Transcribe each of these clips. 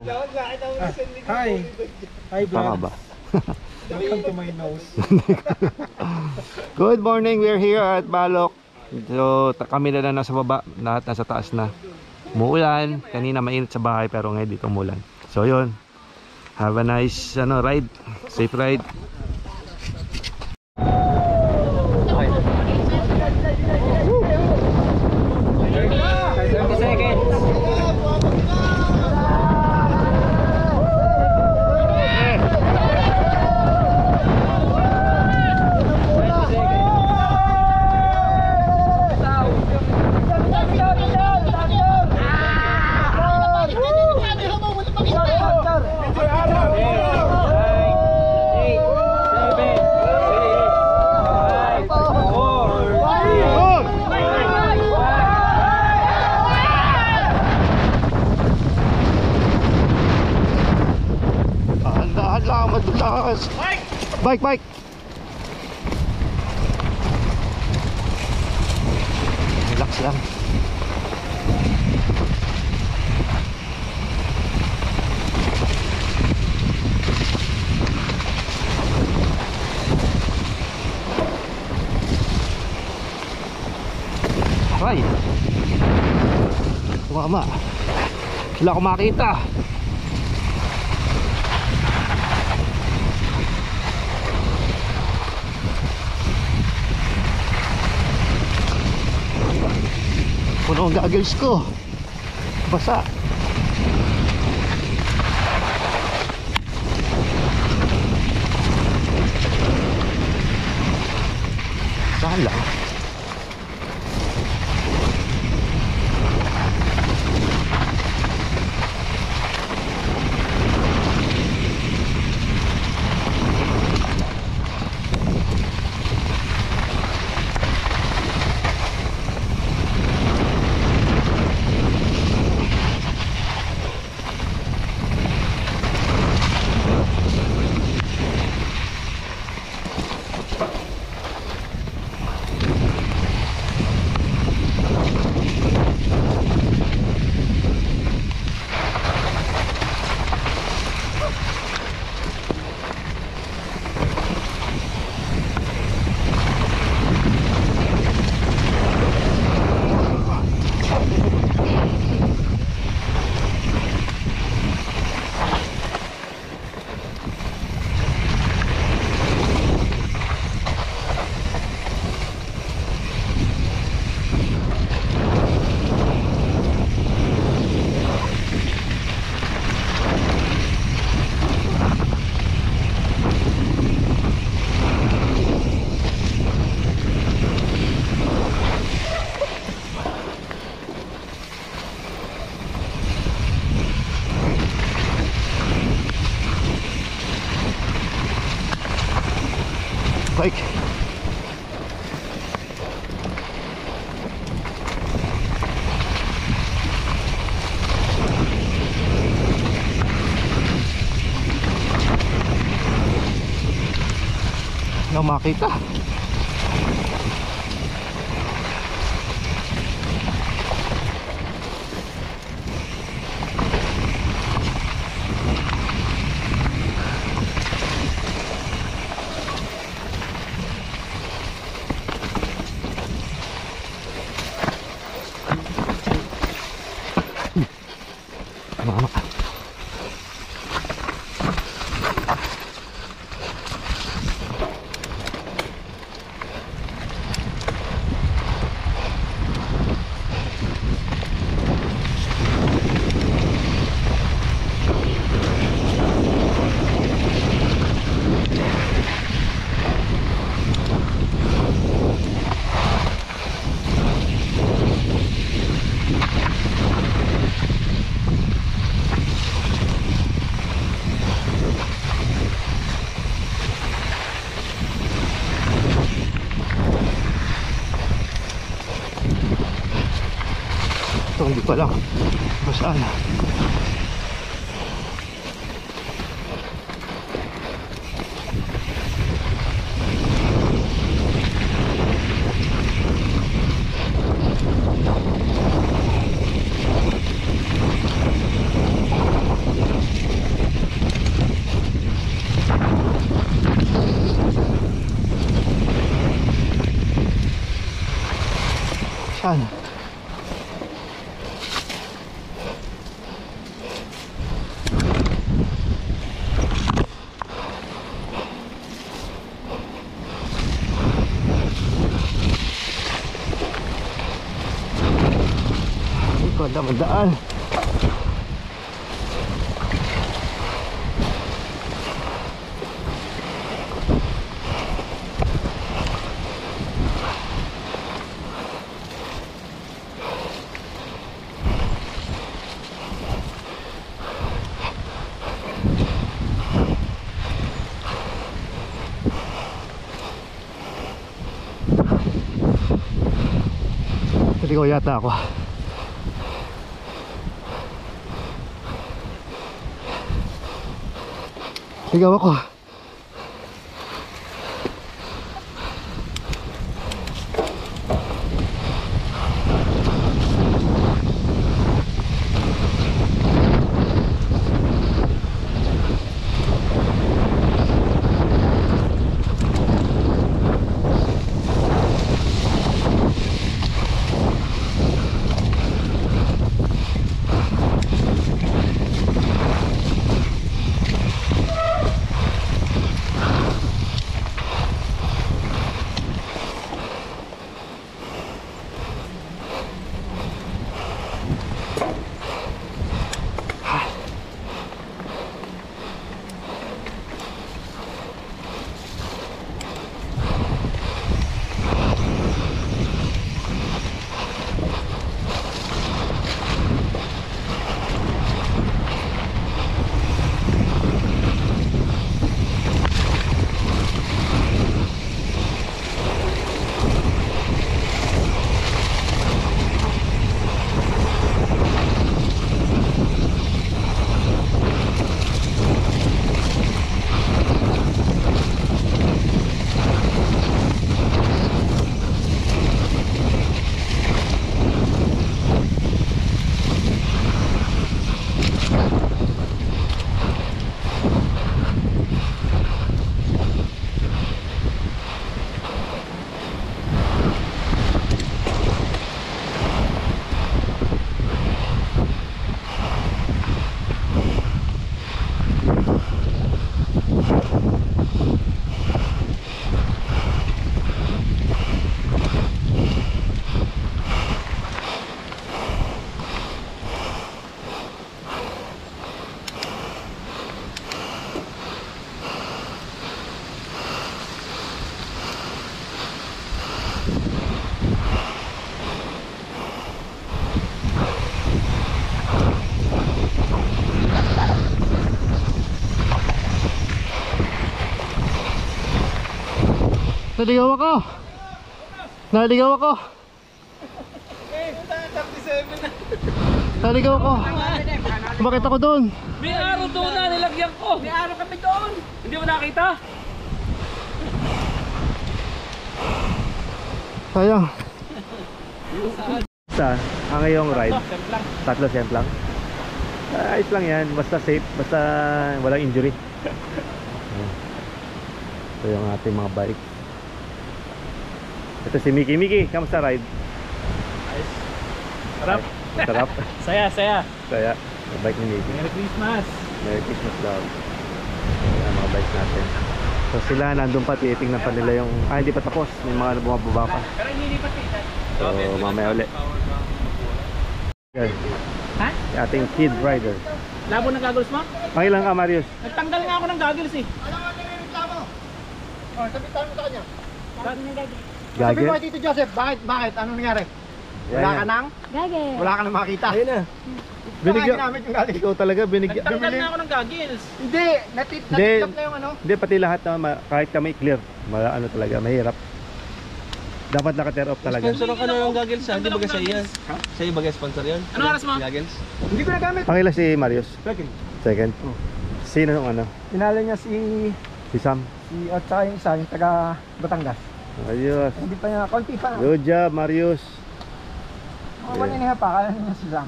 Hi. Hi, Tama vlog. ba? Welcome to my nose. Good morning, we're here at Balok. So kami na nasa baba, lahat nasa taas na. Umuulan, kanina mainit sa bahay pero ngayon dito umulan. So yun, have a nice ride, safe ride. Bike. Relax lang. Aray. Tumama. Wala akong makita. Puno ang goggles ko. Basa. Saan lang? Bike. Nggak makita. Mama. Ito hindi pa lang basaan. Madaan. Ligaw yata ako. Ligaw ako. Naligaw ako. Naligaw ako. Naligaw ako. Bakit ako doon? May araw doon na nilagyan ko. May araw kami doon. Hindi mo nakita? Sayang. Ang ngayong ride? Tatlo cent lang. Ayos lang yan. Basta safe. Basta walang injury. Ito yung ating mga bike. Ito si Mickey. Mickey, kamusta ride? Ayos. Sarap. Sarap. Saya, saya. Saya. Yung bike ni Mickey. Merry Christmas. Merry Christmas daw. Yan mga bikes natin. So sila nandun pa, titingnan pa nila yung... hindi pa tapos. May mga bumababa pa. Pero hindi pa kita. So mamaya ulit. Yan. Ha? Yung ating kid rider. Labo ng goggles mo? Pangilan ka, Marius? Nagtanggal nga ako ng goggles eh. Sabitan mo sa kanya. Sabi Gagel? mo kay Tito Joseph, bakit? Anong nangyari? Yan Wala yan. ka nang? Gage. Wala ka nang makita. Ayun na. Binigyan. Ginamit yung galing. Ikaw talaga binigyan. Nagtanggal nga ako ng goggles. Hindi, natitlap na yung ano. Hindi, pati lahat na kahit kami clear. Ano talaga, mahirap. Dapat naka-tear off talaga. Sponsor ka na yung goggles ha? Hindi ba sa iya? Sa iya ba sponsor yun? Ano oras mo? Goggles? Hindi ko nagamit. Pangilan si Marius? Second. Sino nung ano? Pinala niya si Si Sam? at saka yung isa, yung taga Batangas. Ayos. Hindi pa niya, konti pa. Good job, Marius. Mga kanina pa, kala niya si Sam.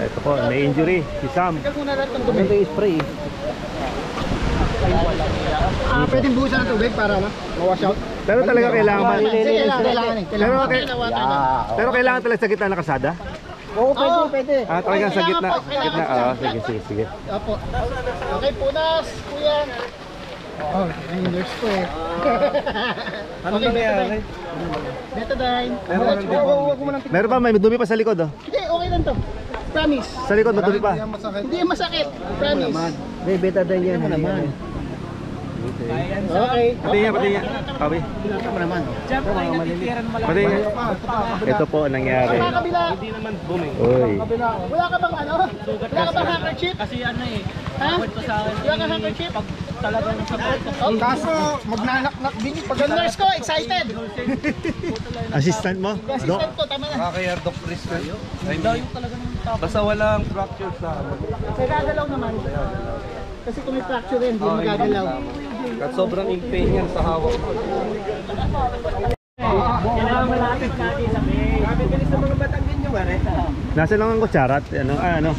Ito po, may injury. Si Sam. Ito yung spray. Pwedeng buhusan ng tubig para ma-wash out. Pero talaga kailangan ba? Sige, kailangan eh. Pero kailangan talaga sa gitna ng kasada? Oo, pwede. Talagang sa gitna. Sige. Opo. Okay, punas, kuya. Oh, yung nurse ko eh. Ano nangyayari? Betadine. Huwag mo nang Meron pa, may dumi pa sa likod oh. Hindi, okay lang to. Promise. Sa likod, madumi pa. Hindi yan masakit. Promise. May betadine yan. Ano naman? Okay. Pati niya. Kabi. Diyan po tayo natitiran malaki. Pati niya. Ito po ang nangyari. Sa kabila. Uy. Wala ka bang ano? Wala ka bang handkerchief? Kasi ano eh, Ha? kwento sa akin. Wala ka handkerchief? Pag talagang support ko. Oh, kaso magnanaknak din yung pag nurse ko, excited. Assistant mo? Assistant ko, tama na. Kaya Doc Chris na yun. Layo talaga ng top. Basta walang fracture sa ano. Kasi gagalaw naman. Kasi kung may fracture yan, hindi mo magagalaw. At sobrang in pain yan sa hawak ko. Kailangan malapit natin sa may. Grabe bilis sa mga batang din yung are. Nasa lang ang kutsara at ano.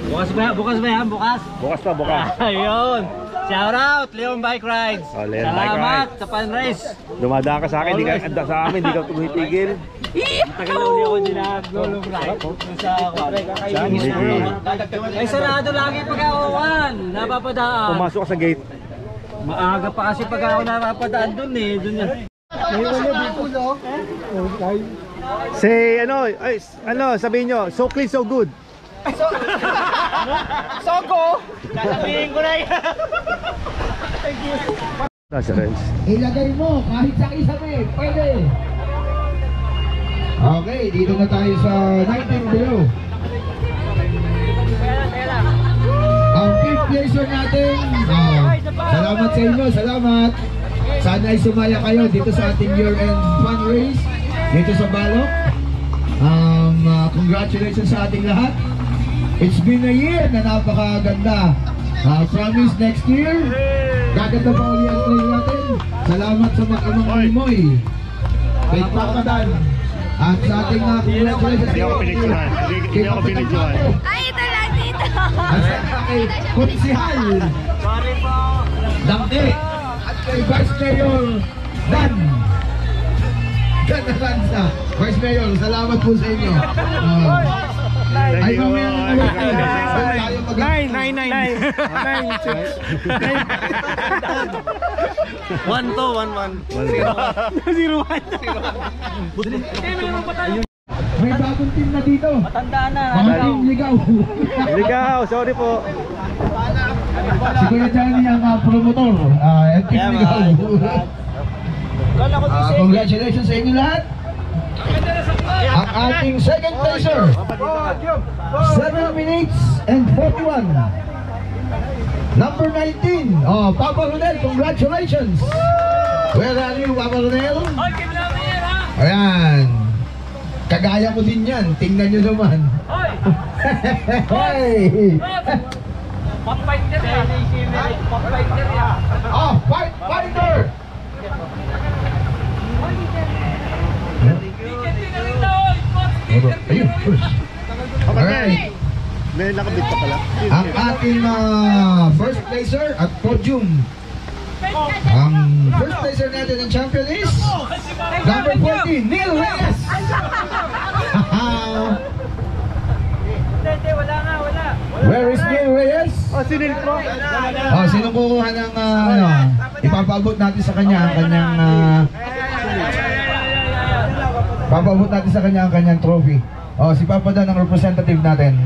Bukas ba yan? Bukas? Bukas pa, bukas. Ayun! Shout out, Leon Bike Rides! Oh, Leon Bike Salamat Rides. sa pan-race! Dumadaan ka sa akin, di ka sa amin, di ka tumitigil. Tagal na uli ako dinag-golong ride. Sa ay sarado lagi pag-awawan! Napapadaan! Pumasok ka sa gate. Maaga pa kasi pag ako napapadaan dun eh. Dun yan. Say, sabihin nyo, so clean, so good. Sogo! Sasabihin ko na yan! That's the rest. Ilagay mo kahit sa isabi, pwede. Okay, dito na tayo sa 19 below. Ang fifth placer natin, salamat sa inyo, salamat. Sana ay sumaya kayo dito sa ating year-end fun race dito sa Balok. Congratulations sa ating lahat. It's been a year na napakaganda. Promise next year, gaganda pa uli ang trail natin. Salamat sa mag-amang Almoy, kay Pakadan, at sa ating congratulations. Hindi ako pinicturan. Hindi ako pinicturan. Ay, ito lang dito. At sa kay Konsihal Dangke, at kay Vice Mayor Dan Alanza. Vice Mayor, salamat po sa inyo. Ay, mamaya na naman tayo mag- 1-2-1-1. May bagong team na dito. Tandaan na. Mga team ligaw. Ligaw, sorry po. Si Kuya Johnny ang promotor. Ang team ligaw. Congratulations sa inyo lahat. Ang ating second placer, 7 minutes and 41. Number 19, Papa Ronel, congratulations. Where are you, Papa Ronel? Ayan. Kagaya mo din yan, tingnan nyo naman. Hey! Pop-fighter yan. Pop-fighter yan. Fighter! Ayun, push. Alright. May nakabit pa pala. Ang ating first placer at podium. Ang first placer natin ng champion is number 14, Neil Reyes. Wala nga, wala. Where is Neil Reyes? Sinil po. Sino kukuha ng ipapabot natin sa kanya ang kanyang papabot natin sa kanya ang kanyang trophy. Si Papa Dan ang representative natin.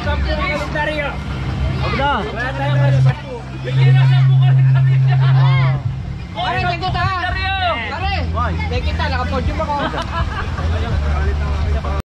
Champion Dario. Wala tayong